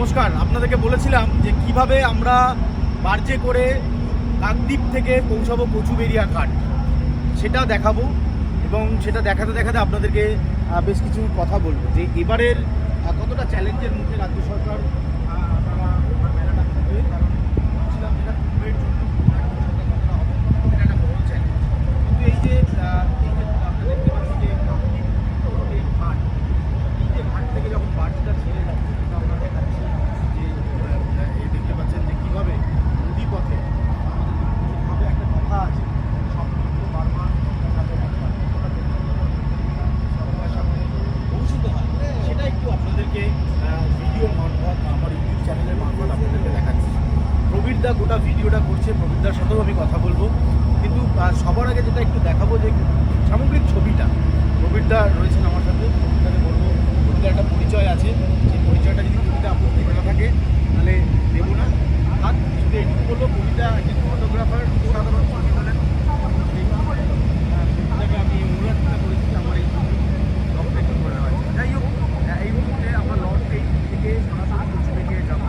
নমস্কার। আপনাদেরকে বলেছিলাম যে কিভাবে আমরা বার্জে করে কাকদ্বীপ থেকে পৌঁছাবো কচুবেড়িয়া ঘাট, সেটা দেখাবো এবং সেটা দেখাতে দেখাতে আপনাদেরকে বেশ কিছু কথা বলবো যে এবারের কতটা চ্যালেঞ্জের মুখে রাজ্য সরকার আপনারা মেলাটা করবে। কারণ বলছিলাম যেটা কুম্ভের জন্য কতটা হবে এটা একটা বড় চ্যালেঞ্জ, কিন্তু এই যে আপনারা দেখতে পাচ্ছি যে কাকদ্বীপ এই ঘাট, এই যে ঘাট থেকে যখন বার্জটা ছেড়ে যাচ্ছে সেটা আমরা দেখাচ্ছি যে এই দেখতে পাচ্ছেন যে কীভাবে নদী পথে আমাদের একটা কথা আছে সম্পৃক্ত বারবার পৌঁছতে হয়, সেটা একটু আপনাদেরকে ভিডিওর মারফত আমার ইউটিউব চ্যানেলের মারফত আপনাদেরকে দেখাচ্ছি। প্রবীরদা গোটা ভিডিওটা করছে, প্রবীরদার সাথেও আমি কথা বলবো, কিন্তু সবার আগে যেটা একটু দেখাবো যে সামগ্রিক ছবিটা। প্রবীরদা রয়েছেন আমার সাথে, প্রবীরদাকে বলবো, প্রবীরদার একটা পরিচয় আছে, সেই পরিচয়টা যদি প্রবীরদা আপত্তি না থাকে তাহলে দেবো না। আর শুধু এইটুকু বলবো, প্রবীরদা একজন ফটোগ্রাফার, সাধারণ ছবি তোলেন, প্রবীরদাকে আমি অনুরোধ করেছি আমার এই ব্লগটা একটু করে নেওয়া। যাই হোক, এই মুহূর্তে আমরা লর্ড এই থেকে সরাসরি কচুবেড়িয়া যাবো।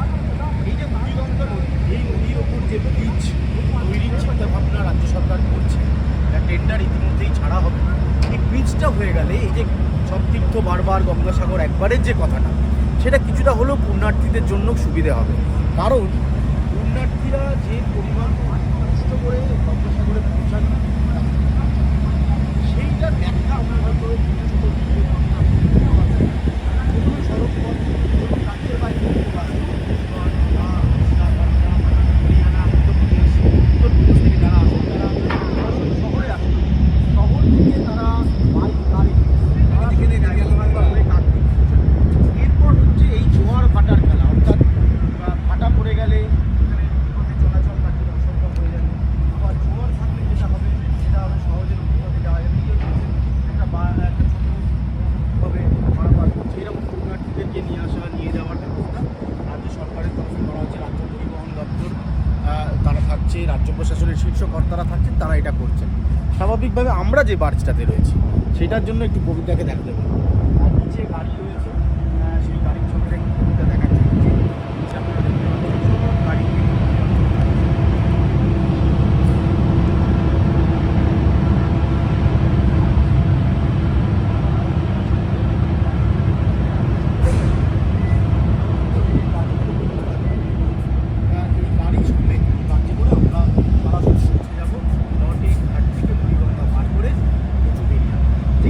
এই যে মুড়িগঙ্গা নদী, এই নদীর ওপর যে ব্রিজ তৈরির চিন্তাভাবনা রাজ্য সরকার করছে, টেন্ডার ইতিমধ্যেই ছাড়া হবে। এই ব্রিজটা হয়ে গেলে এই যে সবতীর্থ বারবার গঙ্গাসাগর একবারের যে কথাটা, সেটা কিছুটা হলেও পুণ্যার্থীদের জন্য সুবিধে হবে। কারণ পুণ্যার্থীরা যে পরিমাণ কষ্ট করে গঙ্গাসাগরে পৌঁছান, সেইটা দেখা আমরা হয়তো ছোটো ভিডিও কোনো সড়ক পথ রাজ্যের বাইরে হরিয়ানা, উত্তরপ্রদেশ থেকে যারা আসেন, তারা সরাসরি শহরে আসেন, শহর থেকে তারা বাইক গাড়ি এরপর হচ্ছে এই জোয়ার ভাটার খেলা, অর্থাৎ ভাটা পড়ে গেলে এখানে পথে চলাচল কাটতে অসম্ভব হয়ে যাবে। আবার জোয়ার থাকলে যেটা হবে সেটা হবে সহজে নদীপথে যাওয়া যাবে। একটা ছোটোভাবে পারাপার করছে, এরকম পুণ্যার্থীদেরকে নিয়ে আসা নিয়ে যাওয়ার ব্যবস্থা রাজ্য সরকারের তরফে করা হচ্ছে। রাজ্য পরিবহন দপ্তর তারা থাকছে, রাজ্য প্রশাসনের শীর্ষ কর্তারা থাকছেন, তারা এটা করছেন। স্বাভাবিকভাবে আমরা যে বার্জটাতে রয়েছি সেটার জন্য একটু কবিতাকে দেখাতে পারি। আর নিচে গাড়ি রয়েছে, সেই গাড়ির ছবিটা একটু কবিতা দেখাচ্ছে। গাড়ি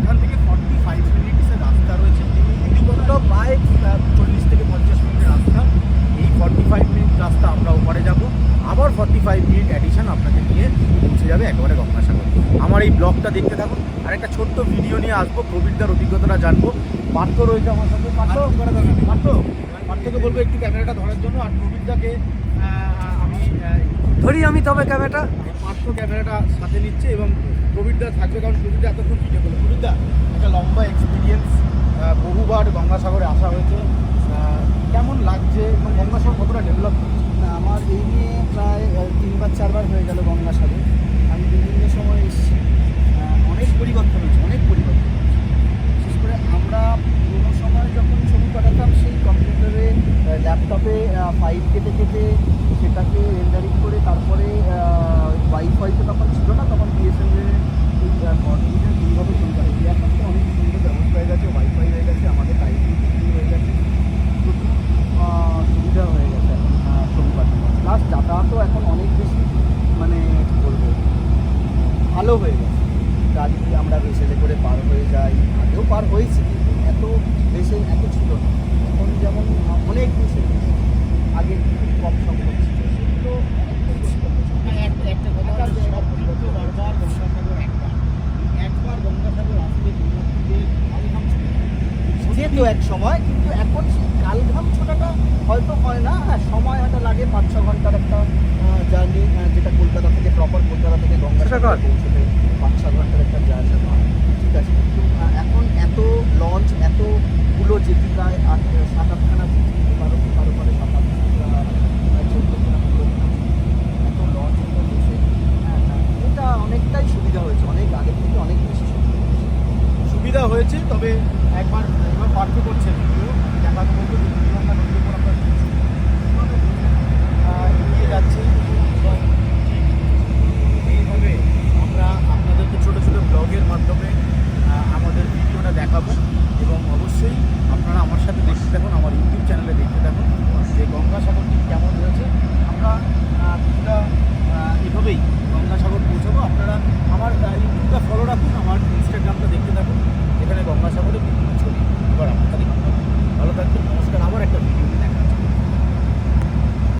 এখান থেকে 45 মিনিটের রাস্তা রয়েছে, দিদিগঙ্গা প্রায় 40 থেকে 50 মিনিটের রাস্তা। এই 45 মিনিট রাস্তা আমরা ওপারে যাব, আবার 45 মিনিট অ্যাডিশন আপনাকে নিয়ে পৌঁছে যাবে একেবারে গঙ্গাসাগর। আমার এই ব্লগটা দেখতে থাকুন, আর একটা ছোট্ট ভিডিও নিয়ে আসবো, প্রবীরদার অভিজ্ঞতাটা জানবো। পার্থ রয়েছে আমার সাথে, পার্থকে বলবো একটু ক্যামেরাটা ধরার জন্য, আর প্রবীরদাকে আমি তবে ক্যামেরাটা পার্থ ক্যামেরাটা সাথে নিচ্ছে এবং প্রবীরদা থাকবে, কারণ প্রবীরদা এতক্ষণ ভিডিও করলো। প্রবীরদা একটা লম্বা এক্সপিরিয়েন্স, বহুবার গঙ্গাসাগরে আসা হয়েছে, কেমন লাগছে এবং গঙ্গাসাগর কতটা ডেভেলপ করছে? আমার এই নিয়ে প্রায় 3-4বার হয়ে গেল গঙ্গাসাগর। আমি বিভিন্ন সময় এসেছি, অনেক পরিবর্তন হয়েছে, অনেক পরিবর্তন। বিশেষ করে আমরা পুরোনো সময় যখন ছবি পাঠাতাম, সেই কম্পিউটারে ল্যাপটপে ফাইল কেটে কেটে সেটাকে রেন্ডারিং করে তারপরে ওয়াইফাই তো তখন ছিল না, তখন বিএসএনএল কর্ডিনেশন এইভাবে ছবি পাঠাচ্ছি। এখন তো অনেক সুন্দর ব্যবস্থা হয়ে গেছে, ওয়াইফাই হয়ে গেছে, আমাদের টাইপিং হয়ে গেছে, প্রচুর সুবিধা হয়ে গেছে এখন ছবি পাঠানো। প্লাস যাতায়াতও এখন অনেক বেশি মানে কী বলবো ভালো হয়ে গেছে। গাড়ি আমরা ভেসেলে করে পার হয়ে যাই, আগেও পার হয়েছি, কিন্তু এত বেশি এত ছিল না। এখন যেমন অনেক বেশি আগে খুব কম সংখ্যক ছিল, সেগুলো একটা কথা হচ্ছে সবতীর্থ বারবার গঙ্গাসাগর একবার গঙ্গাসাগর আসলে পুণ্যার্থীদের কালঘাম যেত এক সময়, কিন্তু এখন সেই কালঘাম ছোটাটা হয়তো হয় না। সময় হয়তো লাগে 5-6 ঘন্টার একটা জার্নি, যেটা কলকাতা থেকে প্রপার কলকাতা থেকে গঙ্গাসাগর পৌঁছতে 5-6 ঘন্টার একটা জার্নি হয়, ঠিক আছে। কিন্তু এখন এত লঞ্চ, এতগুলো যেটি প্রায় 7-8খানা কারো 14খানা 15খানা এত লঞ্চ, এত বসে, এটা অনেকটাই সুবিধা হয়েছে, অনেক আগের থেকে অনেক বেশি সুবিধা হয়েছে। তবে একবার পার্থ করছে ভিডিও দেখাতে বলতে রাখুন, আমার ইনস্টাগ্রামটা দেখতে থাকুন, এখানে গঙ্গাসাগরে বিভিন্ন ছবি এবার আপনারা দেখতে পাবেন। ভালো থাকবেন, নমস্কার, আবার একটা ভিডিও